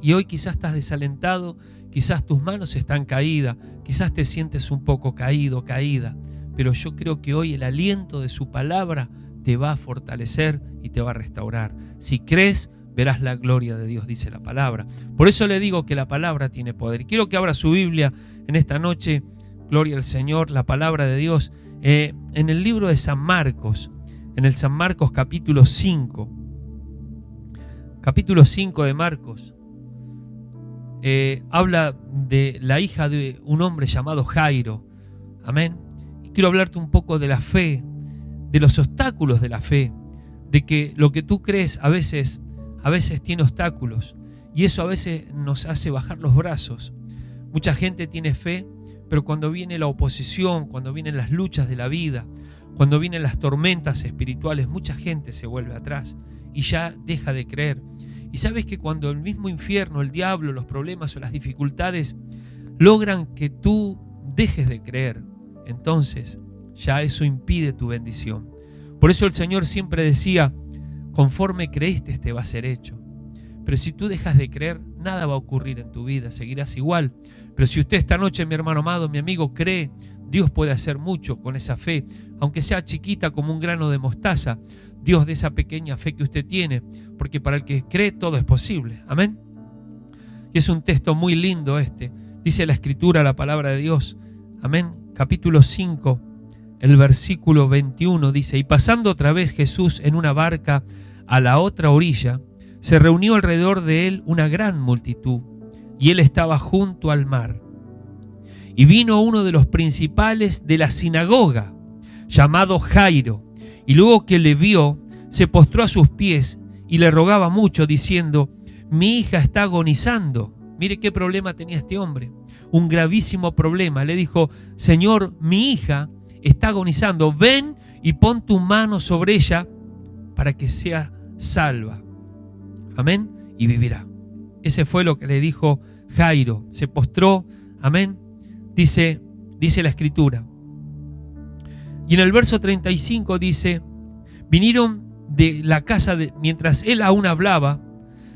Y hoy quizás estás desalentado, quizás tus manos están caídas, quizás te sientes un poco caído, caída. Pero yo creo que hoy el aliento de su palabra te va a fortalecer y te va a restaurar. Si crees, verás la gloria de Dios, dice la palabra. Por eso le digo que la palabra tiene poder. Quiero que abra su Biblia en esta noche, gloria al Señor, la palabra de Dios, en el libro de San Marcos, en el San Marcos capítulo 5. Capítulo 5 de Marcos. Habla de la hija de un hombre llamado Jairo. Amén. Y quiero hablarte un poco de la fe, de los obstáculos de la fe, de que lo que tú crees a veces tiene obstáculos, y eso a veces nos hace bajar los brazos. Mucha gente tiene fe, pero cuando viene la oposición, cuando vienen las luchas de la vida, cuando vienen las tormentas espirituales, mucha gente se vuelve atrás y ya deja de creer. Y sabes que cuando el mismo infierno, el diablo, los problemas o las dificultades logran que tú dejes de creer, entonces ya eso impide tu bendición. Por eso el Señor siempre decía: conforme creíste te va a ser hecho. Pero si tú dejas de creer, nada va a ocurrir en tu vida, seguirás igual. Pero si usted esta noche, mi hermano amado, mi amigo, cree, Dios puede hacer mucho con esa fe, aunque sea chiquita como un grano de mostaza. Dios, de esa pequeña fe que usted tiene, porque para el que cree todo es posible. Amén. Y es un texto muy lindo este. Dice la Escritura, la palabra de Dios. Amén. Capítulo 5, el versículo 21 dice: y pasando otra vez Jesús en una barca a la otra orilla, se reunió alrededor de él una gran multitud, y él estaba junto al mar. Y vino uno de los principales de la sinagoga, llamado Jairo, y luego que le vio, se postró a sus pies y le rogaba mucho, diciendo: mi hija está agonizando. Mire qué problema tenía este hombre, un gravísimo problema. Le dijo: Señor, mi hija está agonizando, ven y pon tu mano sobre ella para que sea salva. Amén, y vivirá. Ese fue lo que le dijo Jairo. Se postró, amén, dice la Escritura. Y en el verso 35 dice: vinieron de la casa mientras él aún hablaba,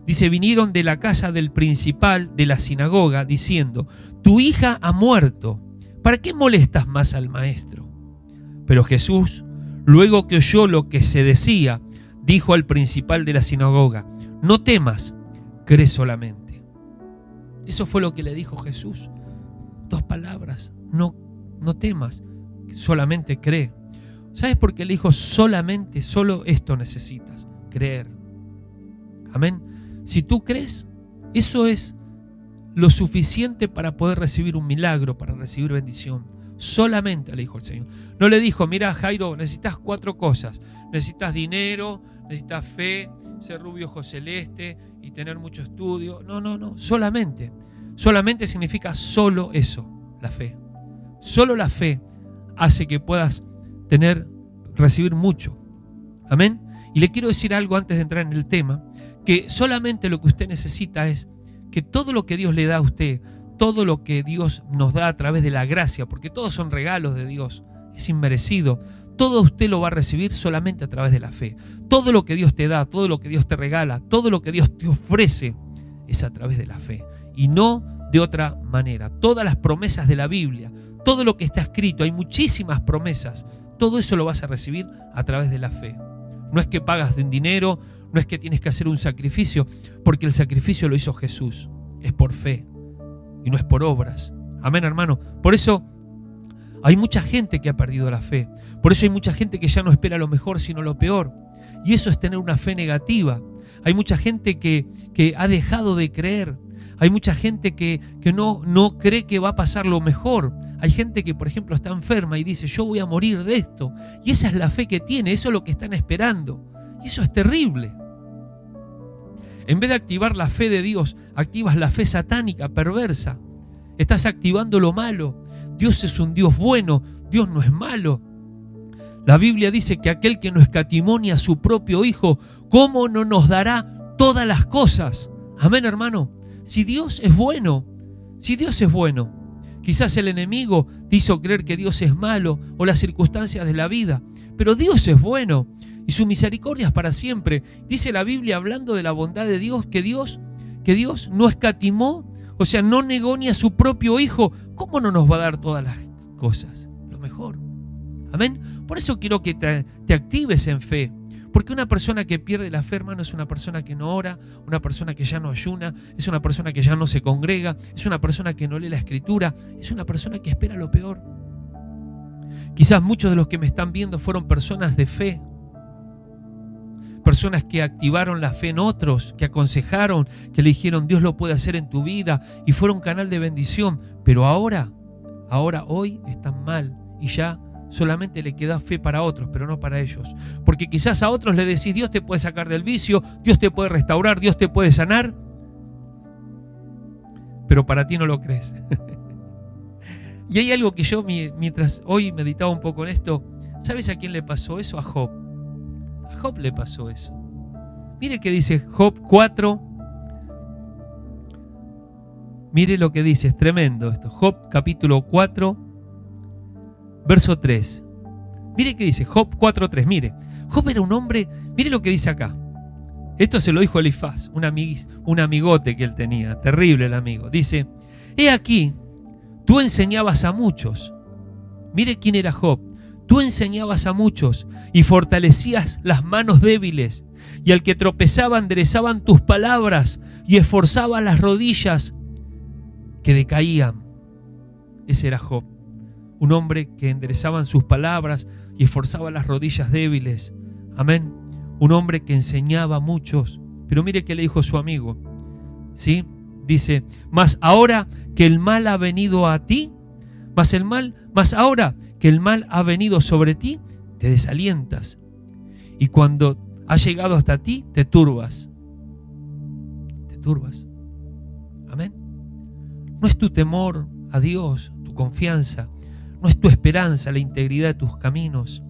dice, vinieron de la casa del principal de la sinagoga, diciendo: tu hija ha muerto, ¿para qué molestas más al maestro? Pero Jesús, luego que oyó lo que se decía, dijo al principal de la sinagoga: no temas, cree solamente. Eso fue lo que le dijo Jesús. 2 palabras: no temas, solamente cree. ¿Sabes por qué le dijo solamente? Solo esto necesitas, creer. Amén. Si tú crees, eso es lo suficiente para poder recibir un milagro, para recibir bendición. Solamente le dijo el Señor. No le dijo: mira, Jairo, necesitas 4 cosas. Necesitas dinero, necesitas fe, ser rubio, ojo celeste y tener mucho estudio. No. Solamente significa solo eso, la fe. Solo la fe hace que puedas recibir mucho. Amén. Y le quiero decir algo antes de entrar en el tema, que solamente lo que usted necesita es que todo lo que Dios le da a usted, todo lo que Dios nos da a través de la gracia, porque todos son regalos de Dios, es inmerecido, todo usted lo va a recibir solamente a través de la fe. Todo lo que Dios te da, todo lo que Dios te regala, todo lo que Dios te ofrece es a través de la fe y no de otra manera. Todas las promesas de la Biblia, todo lo que está escrito, hay muchísimas promesas, todo eso lo vas a recibir a través de la fe. No es que pagas en dinero, no es que tienes que hacer un sacrificio, porque el sacrificio lo hizo Jesús. Es por fe y no es por obras. Amén, hermano. Por eso hay mucha gente que ha perdido la fe. Por eso hay mucha gente que ya no espera lo mejor, sino lo peor. Y eso es tener una fe negativa. Hay mucha gente que ha dejado de creer. Hay mucha gente que no cree que va a pasar lo mejor. Hay gente que, por ejemplo, está enferma y dice: yo voy a morir de esto. Y esa es la fe que tiene, eso es lo que están esperando. Y eso es terrible. En vez de activar la fe de Dios, activas la fe satánica, perversa. Estás activando lo malo. Dios es un Dios bueno, Dios no es malo. La Biblia dice que aquel que no escatimonia a su propio Hijo, ¿cómo no nos dará todas las cosas? Amén, hermano. Si Dios es bueno, quizás el enemigo te hizo creer que Dios es malo o las circunstancias de la vida, pero Dios es bueno y su misericordia es para siempre. Dice la Biblia, hablando de la bondad de Dios, que Dios que Dios no escatimó, o sea, no negó ni a su propio Hijo, ¿cómo no nos va a dar todas las cosas? Lo mejor. Amén. Por eso quiero que te actives en fe. Porque una persona que pierde la fe, hermano, es una persona que no ora, una persona que ya no ayuna, es una persona que ya no se congrega, es una persona que no lee la Escritura, es una persona que espera lo peor. Quizás muchos de los que me están viendo fueron personas de fe, personas que activaron la fe en otros, que aconsejaron, que le dijeron Dios lo puede hacer en tu vida y fueron canal de bendición, pero hoy están mal y ya solamente le queda fe para otros, pero no para ellos. Porque quizás a otros le decís, Dios te puede sacar del vicio, Dios te puede restaurar, Dios te puede sanar, pero para ti no lo crees. Y hay algo que yo, mientras hoy meditaba un poco en esto, ¿sabes a quién le pasó eso? A Job. A Job le pasó eso. Mire que dice Job 4. Mire lo que dice, es tremendo esto. Job capítulo 4. Verso 3. Mire qué dice, Job 4:3. Mire, Job era un hombre, mire lo que dice acá. Esto se lo dijo Elifaz, un amigote que él tenía, terrible el amigo. Dice, he aquí, tú enseñabas a muchos. Mire quién era Job. Tú enseñabas a muchos y fortalecías las manos débiles, y al que tropezaba enderezaban tus palabras y esforzaban las rodillas que decaían. Ese era Job. Un hombre que enderezaban sus palabras y esforzaba las rodillas débiles. Amén. Un hombre que enseñaba a muchos. Pero mire qué le dijo su amigo. ¿Sí? Dice, mas ahora que el mal ha venido a ti, mas ahora que el mal ha venido sobre ti, te desalientas. Y cuando ha llegado hasta ti, te turbas. Te turbas. Amén. No es tu temor a Dios, tu confianza. No es tu esperanza, la integridad de tus caminos.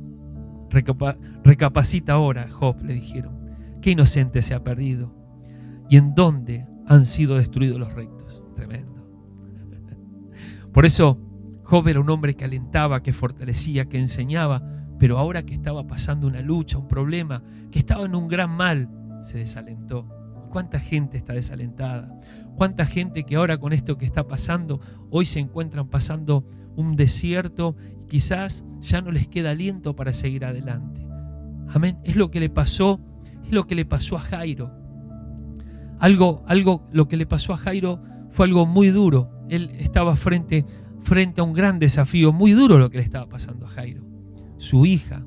Recapacita ahora, Job, le dijeron. ¿Qué inocente se ha perdido? ¿Y en dónde han sido destruidos los rectos? Tremendo. Por eso, Job era un hombre que alentaba, que fortalecía, que enseñaba, pero ahora que estaba pasando una lucha, un problema, que estaba en un gran mal, se desalentó. ¿Cuánta gente está desalentada? ¿Cuánta gente que ahora con esto que está pasando, hoy se encuentran pasando un desierto, quizás ya no les queda aliento para seguir adelante? Amén. Es lo que le pasó a Jairo. Lo que le pasó a Jairo fue algo muy duro. Él estaba frente a un gran desafío, muy duro lo que le estaba pasando a Jairo. Su hija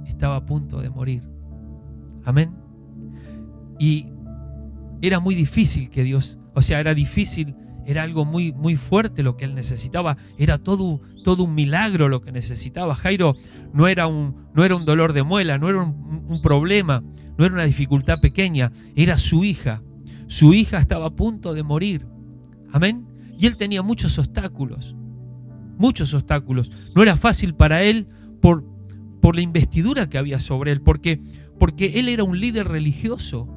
estaba a punto de morir. Amén. Y era muy difícil que Dios, era algo muy, muy fuerte lo que él necesitaba. Era todo un milagro lo que necesitaba. Jairo no era un dolor de muela, no era un problema, no era una dificultad pequeña, era su hija. Su hija estaba a punto de morir. Amén. Y él tenía muchos obstáculos. No era fácil para él por la investidura que había sobre él, porque él era un líder religioso.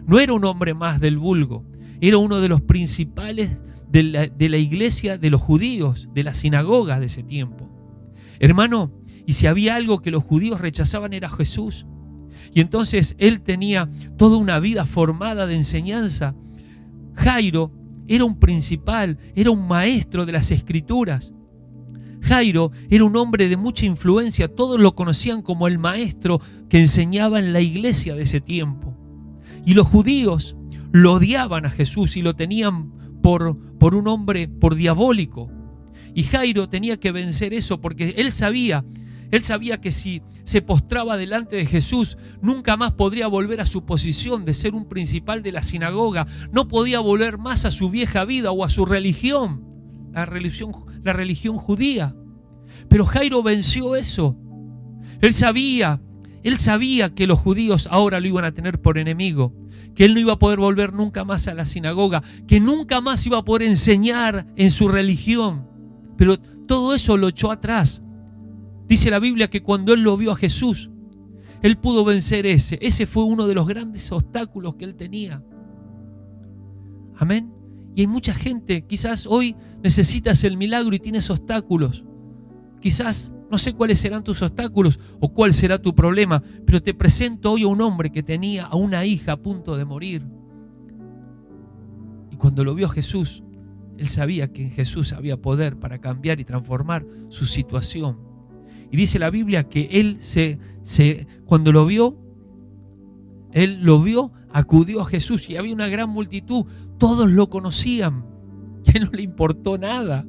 No era un hombre más del vulgo. Era uno de los principales de la iglesia de los judíos, de las sinagogas de ese tiempo. Hermano, y si había algo que los judíos rechazaban era Jesús. Y entonces él tenía toda una vida formada de enseñanza. Jairo era un principal, era un maestro de las Escrituras. Jairo era un hombre de mucha influencia. Todos lo conocían como el maestro que enseñaba en la iglesia de ese tiempo. Y los judíos lo odiaban a Jesús y lo tenían por un hombre, por diabólico. Y Jairo tenía que vencer eso porque él sabía que si se postraba delante de Jesús, nunca más podría volver a su posición de ser un principal de la sinagoga. No podía volver más a su vieja vida o a su religión, la religión judía. Pero Jairo venció eso. Él sabía que los judíos ahora lo iban a tener por enemigo, que él no iba a poder volver nunca más a la sinagoga, que nunca más iba a poder enseñar en su religión. Pero todo eso lo echó atrás. Dice la Biblia que cuando él lo vio a Jesús, él pudo vencer ese. Ese fue uno de los grandes obstáculos que él tenía. Amén. Y hay mucha gente, quizás hoy necesitas el milagro y tienes obstáculos. Quizás no sé cuáles serán tus obstáculos o cuál será tu problema, pero te presento hoy a un hombre que tenía a una hija a punto de morir. cuando lo vio a Jesús, él sabía que en Jesús había poder para cambiar y transformar su situación. Y dice la Biblia que él cuando lo vio, acudió a Jesús y había una gran multitud. Todos lo conocían y a él no le importó nada.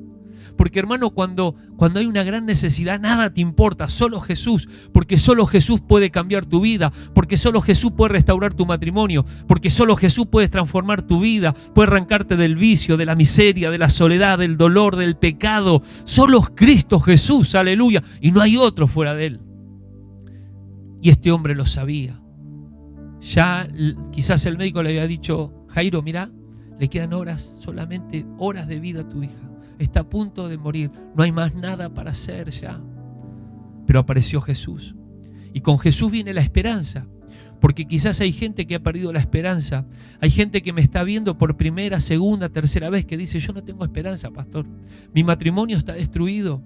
Porque hermano, cuando hay una gran necesidad, nada te importa, solo Jesús. Porque solo Jesús puede cambiar tu vida. Porque solo Jesús puede restaurar tu matrimonio. Porque solo Jesús puede transformar tu vida. Puede arrancarte del vicio, de la miseria, de la soledad, del dolor, del pecado. Solo Cristo Jesús, aleluya. Y no hay otro fuera de él. Y este hombre lo sabía. Ya quizás el médico le había dicho: Jairo, mira, le quedan horas, solamente horas de vida a tu hija. Está a punto de morir, no hay más nada para hacer ya. Pero apareció Jesús. Y con Jesús viene la esperanza. Porque quizás hay gente que ha perdido la esperanza. Hay gente que me está viendo por primera, segunda, tercera vez que dice: yo no tengo esperanza, pastor. Mi matrimonio está destruido.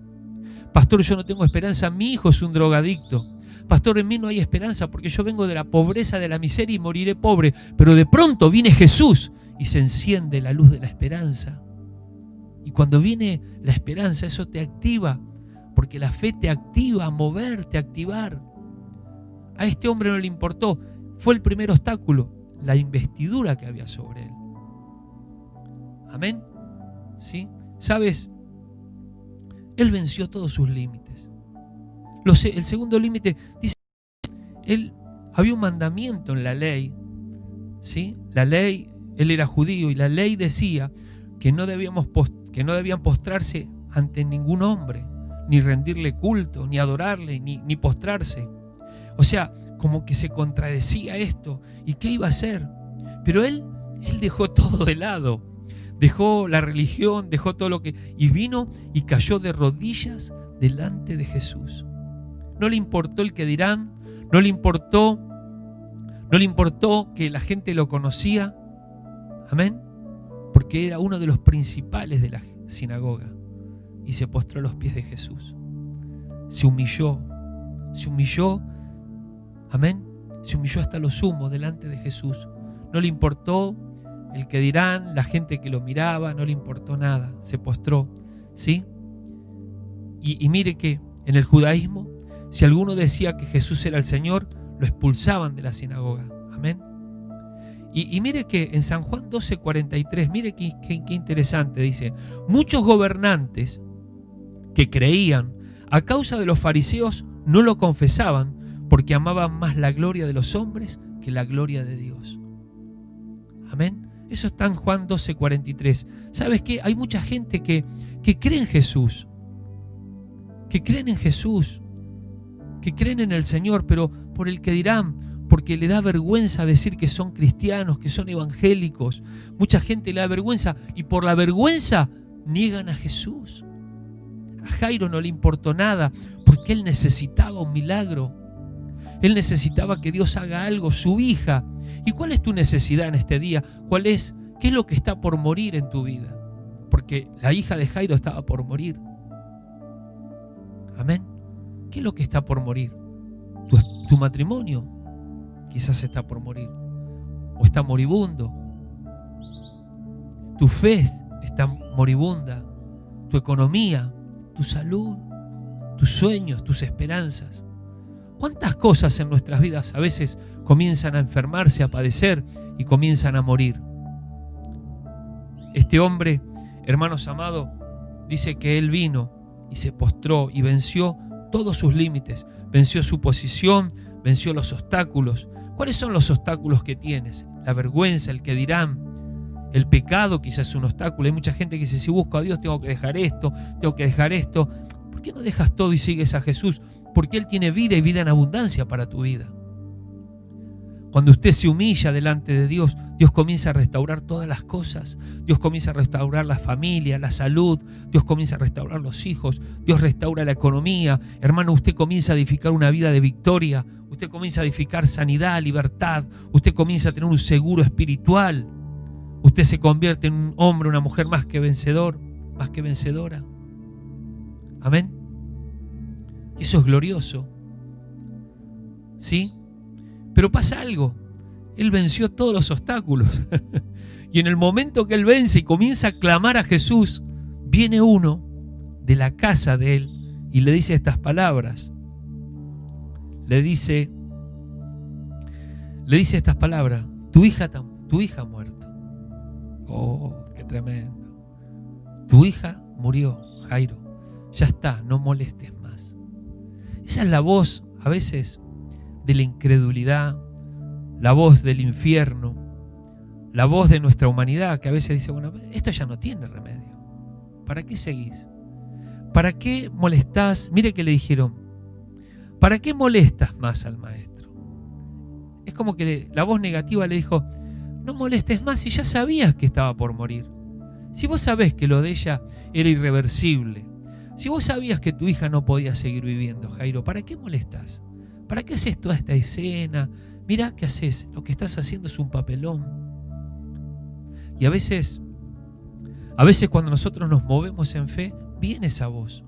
Pastor, yo no tengo esperanza. Mi hijo es un drogadicto. Pastor, en mí no hay esperanza porque yo vengo de la pobreza, de la miseria y moriré pobre. Pero de pronto viene Jesús y se enciende la luz de la esperanza. Y cuando viene la esperanza, eso te activa, porque la fe te activa a moverte, a activar. A este hombre no le importó. Fue el primer obstáculo, la investidura que había sobre él. Amén. ¿Sí? ¿Sabes? Él venció todos sus límites. El segundo límite, dice, había un mandamiento en la ley. ¿Sí? La ley, él era judío y la ley decía que no debían postrarse ante ningún hombre, ni rendirle culto, ni adorarle, ni postrarse. O sea, como que se contradecía esto. ¿Y qué iba a hacer? Pero él dejó todo de lado. Dejó la religión, dejó todo lo que... Y vino y cayó de rodillas delante de Jesús. No le importó el que dirán, no le importó que la gente lo conocía. Amén. Porque era uno de los principales de la sinagoga. Y se postró a los pies de Jesús. Se humilló. Amén. Se humilló hasta lo sumo delante de Jesús. No le importó el que dirán, la gente que lo miraba, no le importó nada. Se postró. ¿Sí? Y mire que en el judaísmo, si alguno decía que Jesús era el Señor, lo expulsaban de la sinagoga. Amén. Y mire que en San Juan 12:43, mire qué interesante, dice: muchos gobernantes que creían a causa de los fariseos no lo confesaban porque amaban más la gloria de los hombres que la gloria de Dios. Amén. Eso está en Juan 12:43. ¿Sabes qué? Hay mucha gente que cree en Jesús, que creen en el Señor, pero por el que dirán, porque le da vergüenza decir que son cristianos, que son evangélicos. Mucha gente le da vergüenza y por la vergüenza niegan a Jesús. A Jairo no le importó nada porque él necesitaba un milagro. Él necesitaba que Dios haga algo, su hija. ¿Y cuál es tu necesidad en este día? ¿Qué es lo que está por morir en tu vida? Porque la hija de Jairo estaba por morir. Amén. ¿Qué es lo que está por morir? Tu matrimonio quizás está por morir o está moribundo. Tu fe está moribunda. Tu economía, tu salud, tus sueños, tus esperanzas. ¿Cuántas cosas en nuestras vidas a veces comienzan a enfermarse, a padecer y comienzan a morir? Este hombre, hermanos amados, dice que él vino y se postró y venció todos sus límites, venció su posición, venció los obstáculos. ¿Cuáles son los obstáculos que tienes? La vergüenza, el que dirán, el pecado quizás es un obstáculo. Hay mucha gente que dice: si busco a Dios tengo que dejar esto, tengo que dejar esto. ¿Por qué no dejas todo y sigues a Jesús? Porque Él tiene vida y vida en abundancia para tu vida. Cuando usted se humilla delante de Dios, Dios comienza a restaurar todas las cosas. Dios comienza a restaurar la familia, la salud. Dios comienza a restaurar los hijos. Dios restaura la economía. Hermano, usted comienza a edificar una vida de victoria. Usted comienza a edificar sanidad, libertad. Usted comienza a tener un seguro espiritual. Usted se convierte en un hombre, una mujer más que vencedor, más que vencedora. Amén. Y eso es glorioso. ¿Sí? Pero pasa algo. Él venció todos los obstáculos. Y en el momento que él vence y comienza a clamar a Jesús, viene uno de la casa de él y le dice estas palabras. Le dice estas palabras: tu hija ha muerto. Oh, qué tremendo. Tu hija murió, Jairo. Ya está, no molestes más. Esa es la voz, a veces, de la incredulidad, la voz del infierno, la voz de nuestra humanidad, que a veces dice, bueno, esto ya no tiene remedio. ¿Para qué seguís? ¿Para qué molestás? Mire que le dijeron, ¿para qué molestas más al maestro? Es como que la voz negativa le dijo, no molestes más si ya sabías que estaba por morir. Si vos sabés que lo de ella era irreversible, si vos sabías que tu hija no podía seguir viviendo, Jairo, ¿para qué molestás? ¿Para qué haces toda esta escena? Mirá qué haces, lo que estás haciendo es un papelón. Y a veces cuando nosotros nos movemos en fe, viene esa voz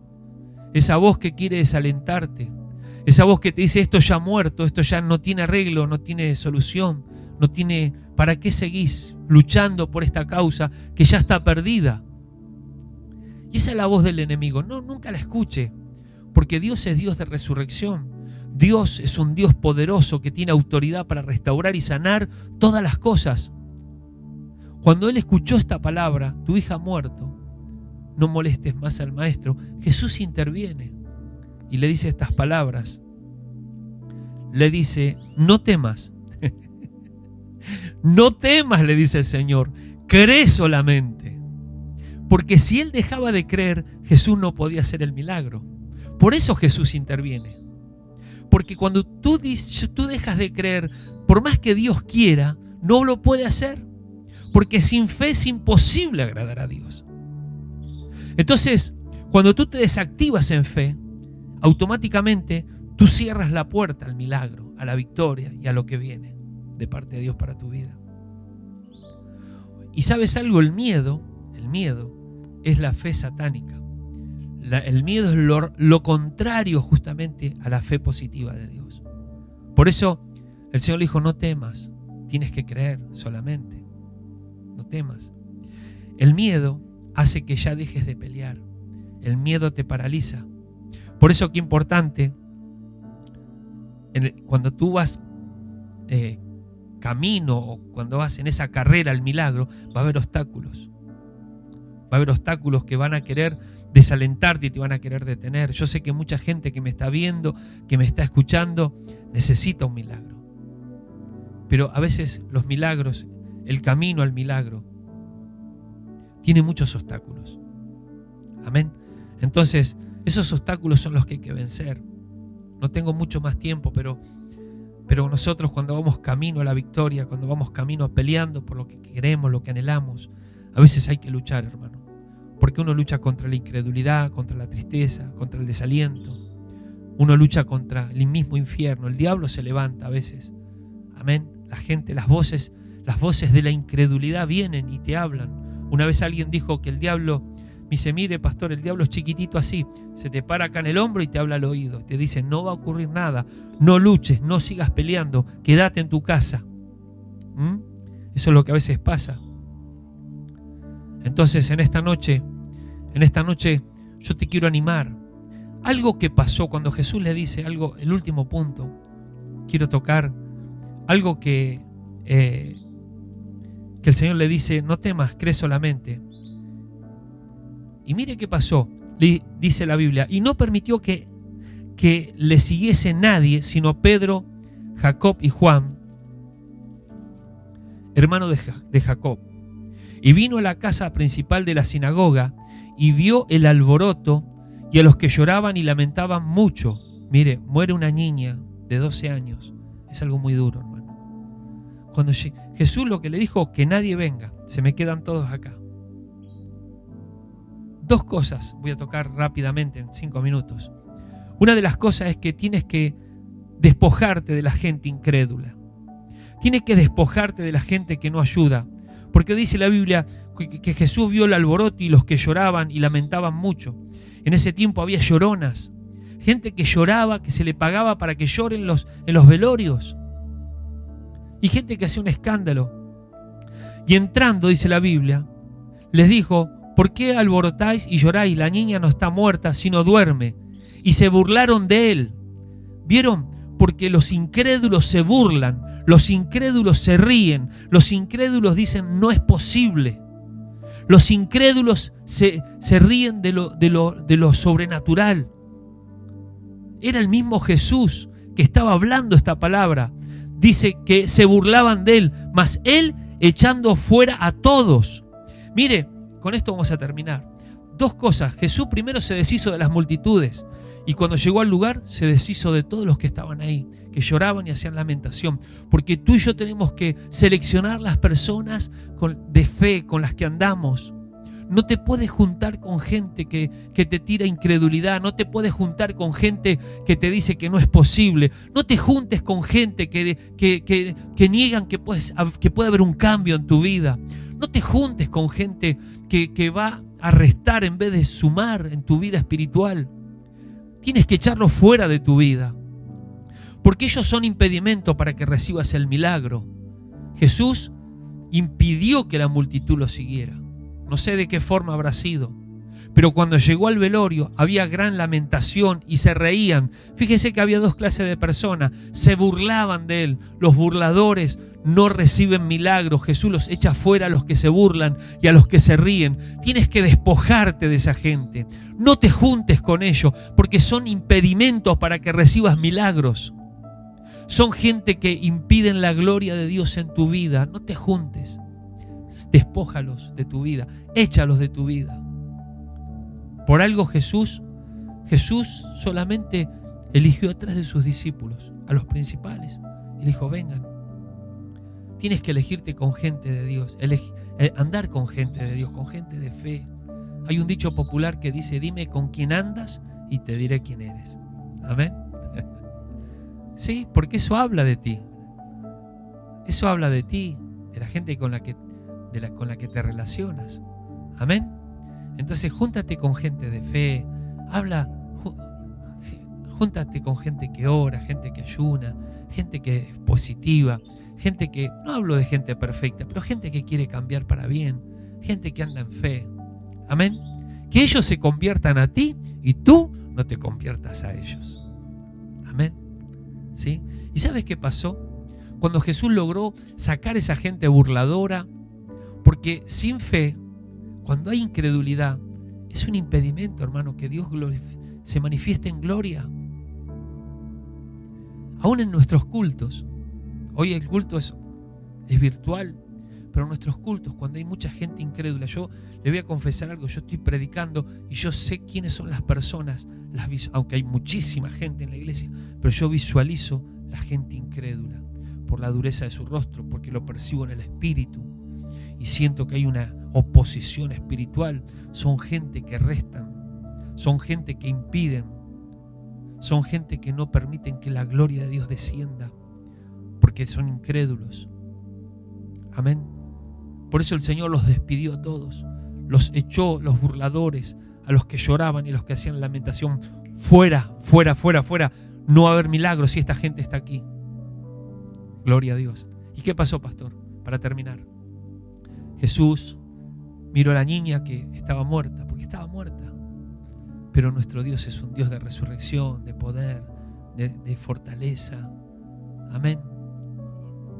que quiere desalentarte, esa voz que te dice, esto ya ha muerto, esto ya no tiene arreglo, no tiene solución, no tiene, ¿para qué seguís luchando por esta causa que ya está perdida? Y esa es la voz del enemigo. No, nunca la escuche, porque Dios es Dios de resurrección. Dios es un Dios poderoso que tiene autoridad para restaurar y sanar todas las cosas. Cuando él escuchó esta palabra, tu hija ha muerto, no molestes más al maestro, Jesús interviene y le dice estas palabras. Le dice, no temas. No temas, le dice el Señor, cree solamente. Porque si él dejaba de creer, Jesús no podía hacer el milagro. Por eso Jesús interviene. Porque cuando tú dejas de creer, por más que Dios quiera, no lo puede hacer. Porque sin fe es imposible agradar a Dios. Entonces, cuando tú te desactivas en fe, automáticamente tú cierras la puerta al milagro, a la victoria y a lo que viene de parte de Dios para tu vida. Y ¿sabes algo? El miedo es la fe satánica. El miedo es lo contrario justamente a la fe positiva de Dios. Por eso el Señor le dijo, no temas, tienes que creer solamente. No temas. El miedo hace que ya dejes de pelear. El miedo te paraliza. Por eso qué importante, cuando tú vas camino o cuando vas en esa carrera al milagro, va a haber obstáculos. Va a haber obstáculos que van a querer desalentarte y te van a querer detener. Yo sé que mucha gente que me está viendo, que me está escuchando, necesita un milagro. Pero a veces los milagros, el camino al milagro, tiene muchos obstáculos. Amén. Entonces, esos obstáculos son los que hay que vencer. No tengo mucho más tiempo, pero nosotros cuando vamos camino a la victoria, cuando vamos camino a peleando por lo que queremos, lo que anhelamos, a veces hay que luchar, hermano. Porque uno lucha contra la incredulidad, contra la tristeza, contra el desaliento. Uno lucha contra el mismo infierno. El diablo se levanta a veces. Amén. La gente, las voces de la incredulidad vienen y te hablan. Una vez alguien dijo que el diablo, me dice, mire pastor, el diablo es chiquitito así, se te para acá en el hombro y te habla al oído. Te dice, no va a ocurrir nada, no luches, no sigas peleando, quédate en tu casa. Eso es lo que a veces pasa. Entonces en esta noche yo te quiero animar. Algo que pasó cuando Jesús le dice algo, el último punto, quiero tocar algo que el Señor le dice, no temas, cree solamente. Y mire qué pasó, dice la Biblia, y no permitió que le siguiese nadie, sino Pedro, Jacob y Juan, hermano de Jacob. Y vino a la casa principal de la sinagoga y vio el alboroto y a los que lloraban y lamentaban mucho. Mire, muere una niña de 12 años. Es algo muy duro, hermano. Cuando Jesús lo que le dijo, que nadie venga, se me quedan todos acá. Dos cosas voy a tocar rápidamente en 5 minutos. Una de las cosas es que tienes que despojarte de la gente incrédula. Tienes que despojarte de la gente que no ayuda. Porque dice la Biblia que Jesús vio el alboroto y los que lloraban y lamentaban mucho. En ese tiempo había lloronas. Gente que lloraba, que se le pagaba para que lloren en los velorios. Y gente que hacía un escándalo. Y entrando, dice la Biblia, les dijo: ¿por qué alborotáis y lloráis? La niña no está muerta, sino duerme. Y se burlaron de él. ¿Vieron? Porque los incrédulos se burlan, los incrédulos se ríen, los incrédulos dicen: no es posible. Los incrédulos se ríen de lo sobrenatural. Era el mismo Jesús que estaba hablando esta palabra. Dice que se burlaban de él, mas él echando fuera a todos. Mire, con esto vamos a terminar. Dos cosas. Jesús primero se deshizo de las multitudes, y cuando llegó al lugar se deshizo de todos los que estaban ahí, que lloraban y hacían lamentación. Porque tú y yo tenemos que seleccionar las personas de fe con las que andamos. No te puedes juntar con gente que te tira incredulidad. No te puedes juntar con gente que te dice que no es posible. No te juntes con gente que niegan que puede haber un cambio en tu vida. No te juntes con gente que va a restar en vez de sumar en tu vida espiritual. Tienes que echarlos fuera de tu vida, porque ellos son impedimento para que recibas el milagro. Jesús impidió que la multitud lo siguiera. No sé de qué forma habrá sido, pero cuando llegó al velorio había gran lamentación y se reían. Fíjese que había dos clases de personas. Se burlaban de él. Los burladores no reciben milagros. Jesús los echa fuera a los que se burlan y a los que se ríen. Tienes que despojarte de esa gente. No te juntes con ellos, porque son impedimentos para que recibas milagros. Son gente que impiden la gloria de Dios en tu vida. No te juntes. Despójalos de tu vida. Échalos de tu vida. Por algo Jesús solamente eligió a 3 de sus discípulos, a los principales, y dijo: vengan. Tienes que elegirte con gente de Dios, andar con gente de Dios, con gente de fe. Hay un dicho popular que dice: dime con quién andas y te diré quién eres. Amén. Sí, porque eso habla de ti. Eso habla de ti, de la gente con la que te relacionas. Amén. Entonces júntate con gente de fe, júntate con gente que ora, gente que ayuna, gente que es positiva, gente que, no hablo de gente perfecta, pero gente que quiere cambiar para bien, gente que anda en fe. Amén. Que ellos se conviertan a ti y tú no te conviertas a ellos. Amén. ¿Sí? ¿Y sabes qué pasó? Cuando Jesús logró sacar a esa gente burladora, porque sin fe, cuando hay incredulidad, es un impedimento, hermano, que Dios se manifieste en gloria. Aún en nuestros cultos, hoy el culto es virtual, pero en nuestros cultos, cuando hay mucha gente incrédula, yo le voy a confesar algo: yo estoy predicando y yo sé quiénes son las personas, aunque hay muchísima gente en la iglesia, pero yo visualizo la gente incrédula por la dureza de su rostro, porque lo percibo en el espíritu y siento que hay una oposición espiritual. Son gente que restan, son gente que impiden, son gente que no permiten que la gloria de Dios descienda, porque son incrédulos. Amén. Por eso el Señor los despidió a todos, los echó, los burladores, a los que lloraban y a los que hacían lamentación. Fuera, fuera, fuera, fuera. No va a haber milagros si esta gente está aquí. Gloria a Dios. ¿Y qué pasó, pastor? Para terminar, Jesús miró a la niña que estaba muerta, porque estaba muerta. Pero nuestro Dios es un Dios de resurrección, de poder, de fortaleza. Amén.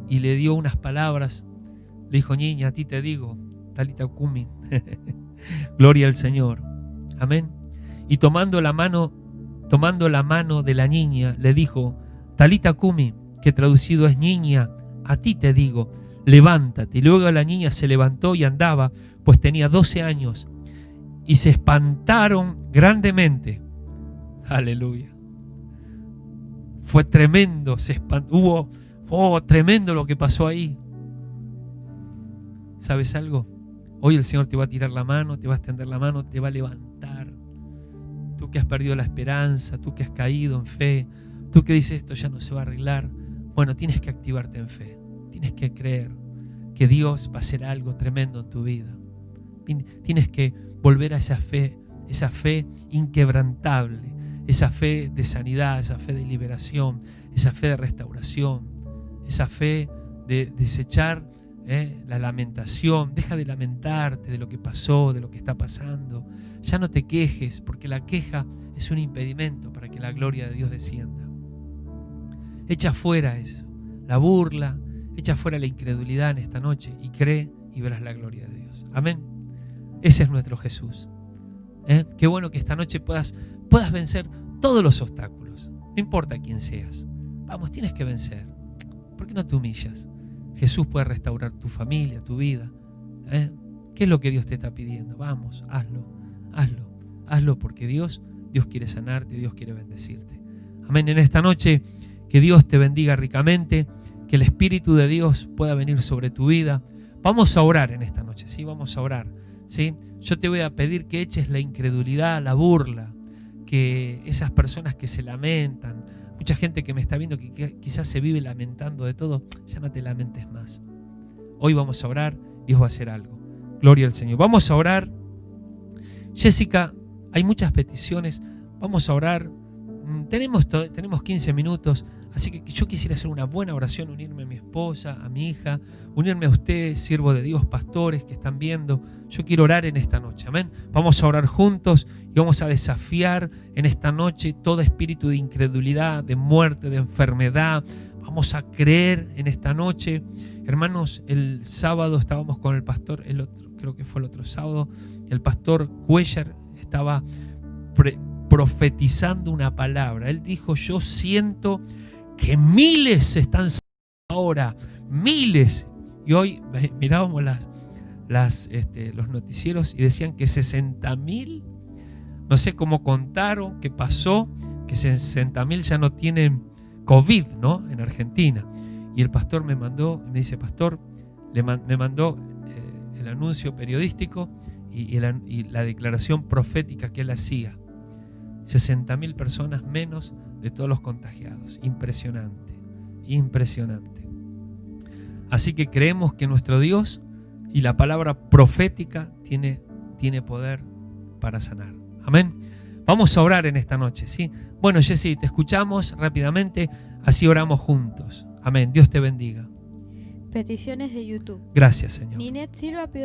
Y le dio unas palabras. Le dijo: niña, a ti te digo, Talita Kumi. Gloria al Señor. Amén. Y tomando la mano de la niña, le dijo: Talita Kumi, que traducido es: niña, a ti te digo, levántate. Y luego la niña se levantó y andaba, pues tenía 12 años. Y se espantaron grandemente. Aleluya. Fue tremendo, tremendo lo que pasó ahí. ¿Sabes algo? Hoy el Señor te va a tirar la mano, te va a extender la mano, te va a levantar. Tú que has perdido la esperanza, tú que has caído en fe, tú que dices: esto ya no se va a arreglar. Bueno, tienes que activarte en fe. Tienes que creer que Dios va a hacer algo tremendo en tu vida. Tienes que volver a esa fe inquebrantable, esa fe de sanidad, esa fe de liberación, esa fe de restauración, esa fe de desechar la lamentación. Deja de lamentarte de lo que pasó, de lo que está pasando. Ya no te quejes, porque la queja es un impedimento para que la gloria de Dios descienda. Echa fuera eso, la burla, echa fuera la incredulidad en esta noche y cree y verás la gloria de Dios. Amén. Ese es nuestro Jesús. Qué bueno que esta noche puedas vencer todos los obstáculos. No importa quién seas. Vamos, tienes que vencer. ¿Por qué no te humillas? Jesús puede restaurar tu familia, tu vida. ¿Qué es lo que Dios te está pidiendo? Vamos, hazlo porque Dios quiere sanarte, Dios quiere bendecirte. Amén. En esta noche, que Dios te bendiga ricamente, que el Espíritu de Dios pueda venir sobre tu vida. Vamos a orar en esta noche, ¿sí? Vamos a orar, ¿sí? Yo te voy a pedir que eches la incredulidad, la burla, que esas personas que se lamentan, mucha gente que me está viendo que quizás se vive lamentando de todo, ya no te lamentes más. Hoy vamos a orar, Dios va a hacer algo. Gloria al Señor. Vamos a orar. Jessica, hay muchas peticiones. Vamos a orar. Tenemos 15 minutos, así que yo quisiera hacer una buena oración, unirme a mi esposa, a mi hija, unirme a ustedes, siervos de Dios, pastores que están viendo. Yo quiero orar en esta noche, amén. Vamos a orar juntos y vamos a desafiar en esta noche todo espíritu de incredulidad, de muerte, de enfermedad. Vamos a creer en esta noche. Hermanos, el sábado estábamos con el pastor, creo que fue el otro sábado, el pastor Cuellar estaba profetizando una palabra. Él dijo: yo siento que miles se están salvando ahora, miles. Y hoy mirábamos los noticieros y decían que 60.000, no sé cómo contaron, qué pasó, que 60.000 ya no tienen COVID, ¿no? En Argentina. Y el pastor me dice: pastor, me mandó el anuncio periodístico y la declaración profética que él hacía. 60.000 personas menos de todos los contagiados. Impresionante, impresionante. Así que creemos que nuestro Dios y la palabra profética tiene poder para sanar. Amén. Vamos a orar en esta noche, ¿sí? Bueno, Jessy, te escuchamos rápidamente, así oramos juntos. Amén. Dios te bendiga. Peticiones de YouTube. Gracias, Señor. Ninet Silva pidió